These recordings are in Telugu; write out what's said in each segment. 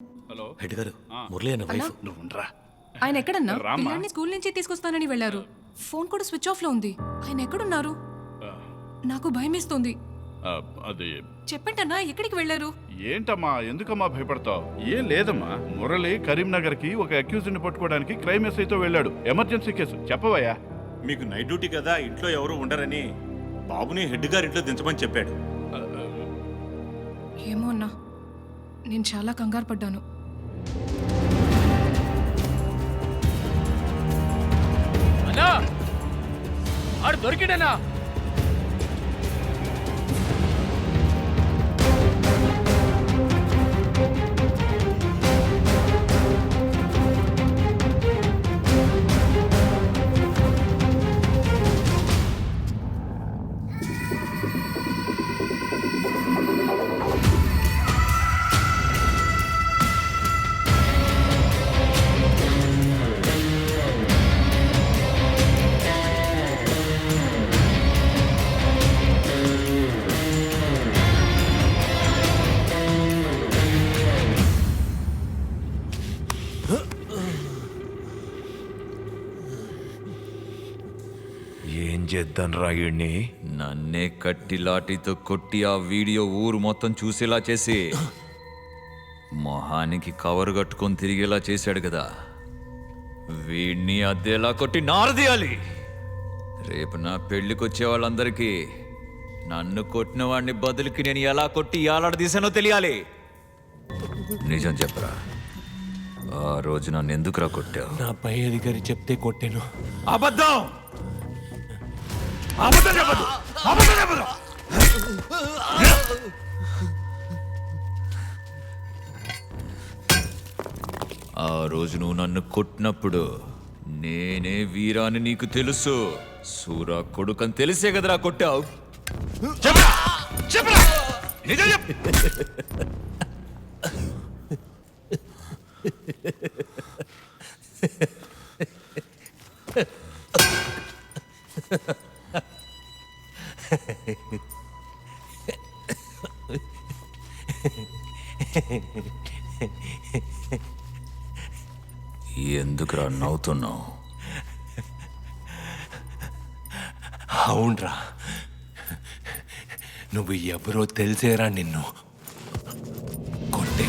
హలో హెడ్ గారు, మురళి అన్న వైఫ్. నువ్వు ఉండరా. ఆయన ఎక్కడన్నా? రామ్మా. పిల్లాన్ని స్కూల్ నుంచి తీసుకొస్తానని వెళ్లారు. ఫోన్ కూడా స్విచ్ ఆఫ్ లో ఉంది. ఆయన ఎక్కడున్నారు? నాకు భయమేస్తుంది. అది చెప్పంటన్నా, ఎక్కడికి వెళ్లారు? ఏంటమ్మా, ఎందుకమ్మా భయపడతావు? ఏం లేదమ్మా, మురళి కరీంనగర్ కి ఒక అక్యూజ్ ని పట్టుకోవడానికి క్రైమ్ ఎస్ఐతో వెళ్ళాడు. Emergency case. చెప్పవయ్యా. మీకు నైట్ డ్యూటీ కదా, ఇంట్లో ఎవరు ఉండరని బాబుని హెడ్ గారి ఇంట్లో దించమని చెప్పాడు. ఏమో అన్నా, నేను చాలా కంగారు పడ్డాను. అన్నా ఆడు దొరికిడనా? ఏం చేద్దాం రాయుడిని? నన్నే కట్టి లాఠీతో కొట్టి ఆ వీడియో ఊరు మొత్తం చూసేలా చేసి మొహానికి కవర్ కట్టుకొని తిరిగేలా చేశాడు కదా, వీడిని అద్దెలా కొట్టి నారదీయాలి. రేపు నా పెళ్లికొచ్చే వాళ్ళందరికీ నన్ను కొట్టిన వాడిని బదులుకి నేను ఎలా కొట్టి ఏలాడదీశానో తెలియాలి. నిజం చెప్పరా, ఆ రోజు నన్ను ఎందుకురా కొట్టావు? నా పై అధికారి చెప్తే కొట్టాను. అబద్ధం! అబద్ధం చెప్పదు! అబద్ధం చెప్పదు! ఆ రోజు నువ్వు నన్ను కొట్టినప్పుడు నేనే వీరాని నీకు తెలుసు. సూరా కొడుకని తెలిసే కదరా కొట్టావు. చెప్పరా, చెప్పరా, నిజం చెప్పు. ఎందుకురా నవ్వుతున్నావు? అవునరా, నువ్వు ఎవరో తెలిసేరా నిన్ను కొట్టే.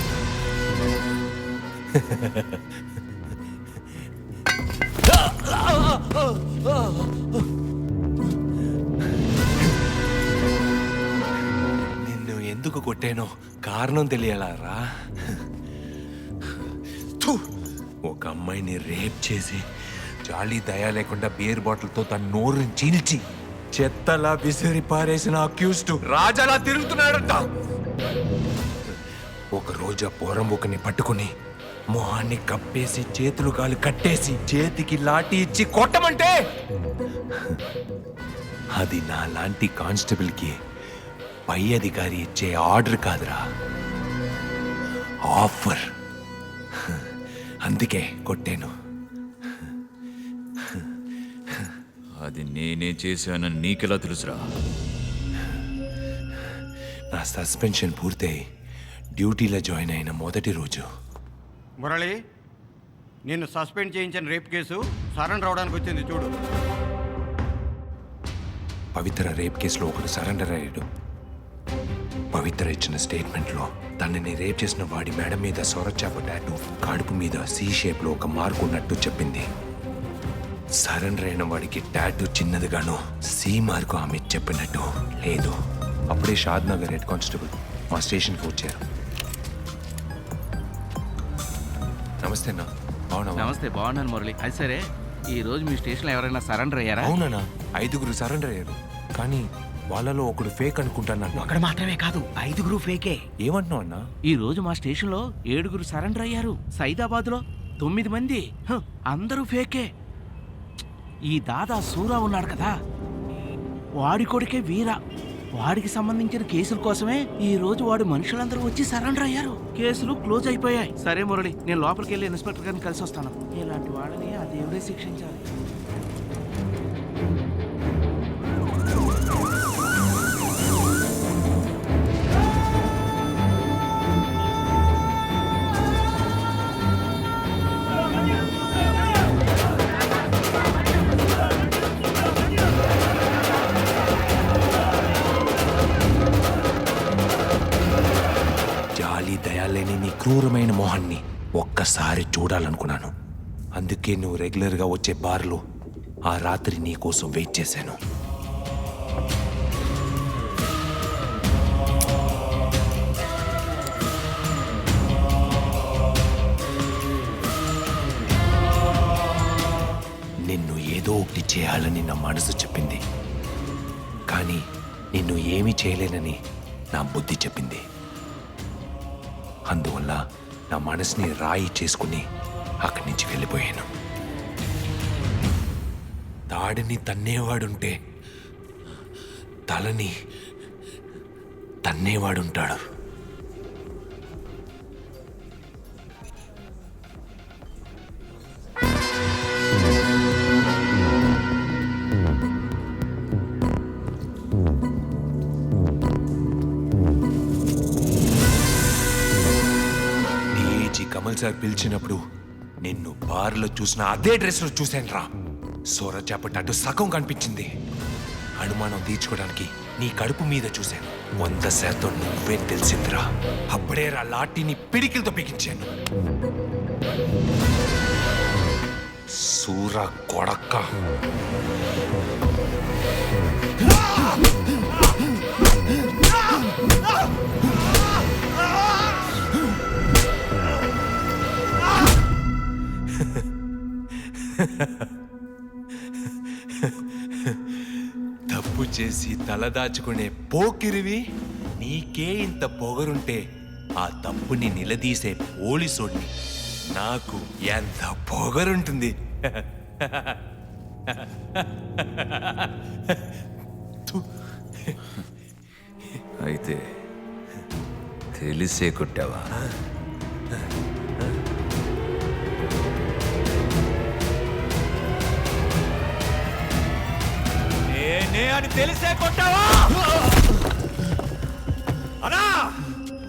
నిన్ను ఎందుకు కొట్టానో కారణం తెలియాలరా. ఒక అమ్మాయిని రేప్ చేసి జాలి దయా లేకుండా బీర్ బాటిల్తో తన నోరుని చీల్చి చెత్తలా విసిరి పారేసిన అక్యూజ్డ్ రాజాలా తిరుగుతున్నాడంట. ఒక రోజు ఆ పోరంబుకని పట్టుకుని మొహాన్ని కప్పేసి చేతులు కాలు కట్టేసి చేతికి లాఠీ ఇచ్చి కొట్టమంటే అది నా లాంటి కానిస్టేబుల్కి పై అధికారి ఇచ్చే ఆర్డర్ కాదురా, ఆఫర్. అందుకే కొట్టాను. అది నేనే చేశానని నీకెలా తెలుసురా? నా సస్పెన్షన్ పూర్తయి డ్యూటీలో జాయిన్ అయిన మొదటి రోజు. మురళి, నిన్ను సస్పెండ్ చేయించిన రేప్ కేసు సరెండర్ అవడానికి వచ్చింది చూడు. పవిత్ర రేప్ కేసులో ఒకడు సరెండర్ అయ్యాడు. పవిత్ర ఇచ్చిన స్టేట్మెంట్లో తనని రేప్ చేసిన వాడి మేడ మీద సొరచాప టాటూ, కడుపు మీద సి షేప్లో ఒక మార్కు ఉన్నట్టు చెప్పింది. సరెండర్ అయిన వాడికి టాటూ చిన్నదిగాను, సి మార్కు ఆమె చెప్పినట్టు లేదు. అప్పుడే షాద్ నగర్ హెడ్ కానిస్టేబుల్ మా స్టేషన్కి వచ్చారు. నమస్తే అన్న, అవునా? నమస్తే, బాగున్నాను మురళి. అది సరే, ఈ రోజు మీ స్టేషన్లో ఎవరైనా సరెండర్ అయ్యారా? అవునా, 5గురు సరెండర్ అయ్యారు. కానీ వాళ్ళలో ఒకడు ఫేక్ అనుకుంటాను. ఒకడు మాత్రమే కాదు, 5గురు ఫేకే. ఏమంటున్నావు అన్నా? ఈ రోజు మా స్టేషన్లో 7గురు సరెండర్ అయ్యారు. సైదాబాద్ లో 9 మంది, అందరూ ఫేకే. ఈ దాదా సూరా ఉన్నాడు కదా, వాడి కొడుకే వీరా. వాడికి సంబంధించిన కేసుల కోసమే ఈ రోజు వాడు మనుషులందరూ వచ్చి సరెండర్ అయ్యారు. కేసులు క్లోజ్ అయిపోయాయి. సరే మురళి, నేను లోపలికి వెళ్ళి ఇన్స్పెక్టర్ గారిని కలిసి వస్తాను. ఇలాంటి వాళ్ళని ఆ దేవుడే శిక్షించాలి. క్రూరమైన మొహాన్ని ఒక్కసారి చూడాలనుకున్నాను. అందుకే నువ్వు రెగ్యులర్గా వచ్చే బార్లో ఆ రాత్రి నీ కోసం వెయిట్ చేశాను. నిన్ను ఏదో ఒకటి చేయాలని నా మనసు చెప్పింది, కానీ నిన్ను ఏమీ చేయలేనని నా బుద్ధి చెప్పింది. అందువల్ల నా మనసుని రాయి చేసుకుని అక్కడి నుంచి వెళ్ళిపోయాను. తాడిని తన్నేవాడుంటే తలని తన్నేవాడుంటాడు. కమల్ సార్ పిలిచినప్పుడు నిన్ను బార్లో చూసిన అదే డ్రెస్లో చూశాను రా. సొర చేపట్టు సగం కనిపించింది. అనుమానం తీర్చుకోవడానికి నీ కడుపు మీద చూశాను. 100% నువ్వే తెలిసిందిరా. అప్పుడే రా లాఠీని పిడికిలతో పీకించాను. సూర కొడక్క. తప్పు చేసి తలదాచుకునే పోకిరివి, నీకే ఇంత పొగరుంటే ఆ తప్పుని నిలదీసే పోలీసోడిని నాకు ఎంత పొగరుంటుంది. అయితే తెలిసే కొట్టావా? నేనే అని తెలిసే కొట్టావా? అనా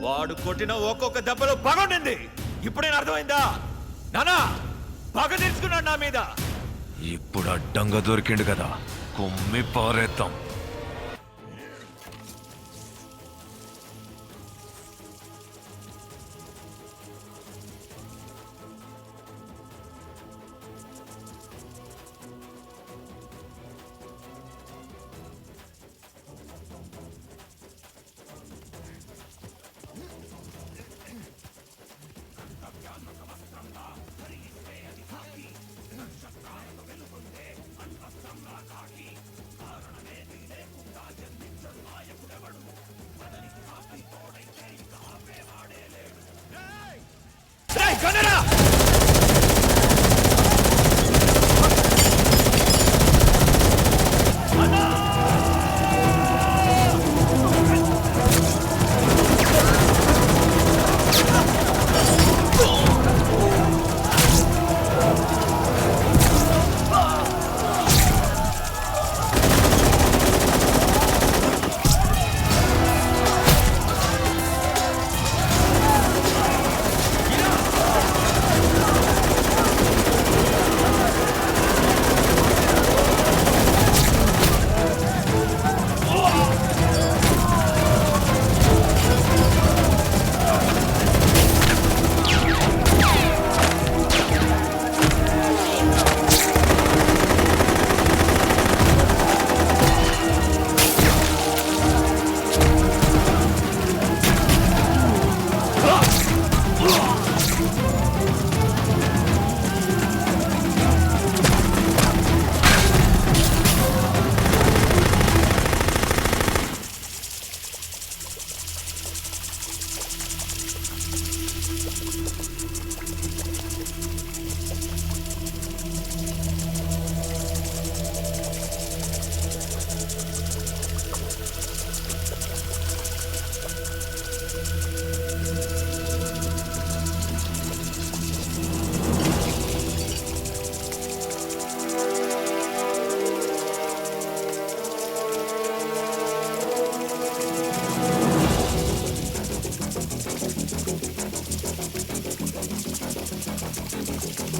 వాడు కొట్టిన ఒక్కొక్క దెబ్బలో పగుండింది. ఇప్పుడేనా అర్థమైందా? నానా పగ తీర్చుకున్నాడు నా మీద. ఇప్పుడు అడ్డంగా దొరికిండు కదా, కొమ్మి పారేద్దాం.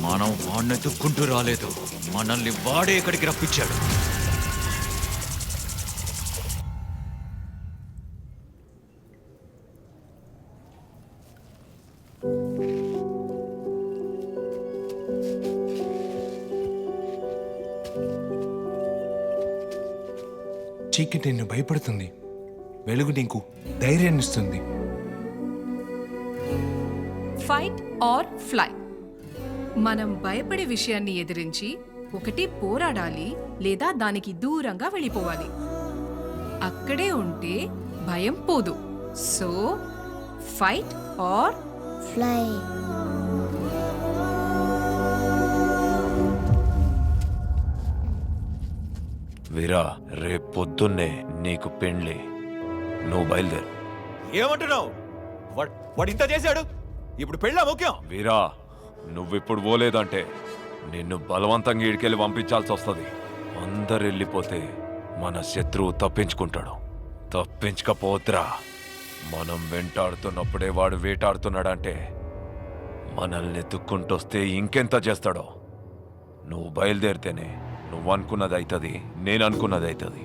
మనం వాడిని ఎత్తుక్కుంటూ రాలేదు, మనల్ని వాడే ఇక్కడికి రప్పించాడు. చీకటి నిన్ను భయపడుతుంది, వెలుగు నీకు ధైర్యాన్ని ఇస్తుంది. Fight or fly. మనం భయపడే విషయాన్ని ఎదిరించి ఒకటి పోరాడాలి లేదా దానికి దూరంగా వెళ్ళిపోవాలి. అక్కడే ఉంటే భయం పోదు. So fight or fly. Veera, రేపు పొద్దున్నే నీకు పెండ్లి, నువ్వు బయలుదేరు. ఏమంటున్నావు? వాడు ఇంత చేశాడు, ఇప్పుడు పెళ్ళా ముఖ్యం. వీరా, నువ్విప్పుడు పోలేదంటే నిన్ను బలవంతంగా ఈడికెళ్ళి పంపించాల్సి వస్తుంది. అందరు వెళ్ళిపోతే మన శత్రువు తప్పించుకుంటాడు. తప్పించకపోద్రా, మనం వెంటాడుతున్నప్పుడే వాడు వేటాడుతున్నాడంటే మనల్ని ఎత్తుక్కుంటొస్తే ఇంకెంత చేస్తాడో. నువ్వు బయలుదేరితేనే నువ్వు అనుకున్నది అవుతుంది, నేను అనుకున్నది అవుతుంది.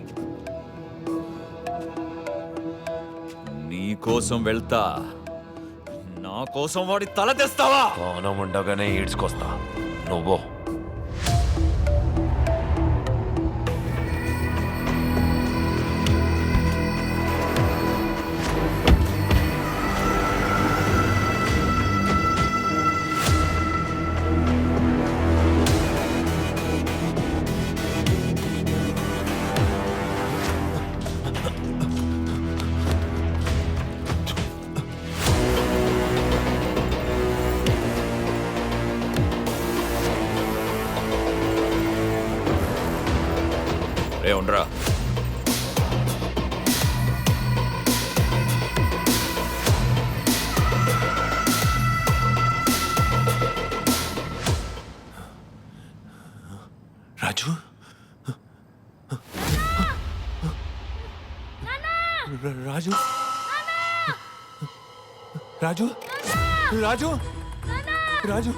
నీ కోసం వెళ్తా, నా కోసం వాడి తల తెస్తావా? పానం ఉండగానే ఈడ్చుకొస్తా, నువ్వు. రే ఉండరా. రాజు, రాజు, రాజు, రాజు, రాజు.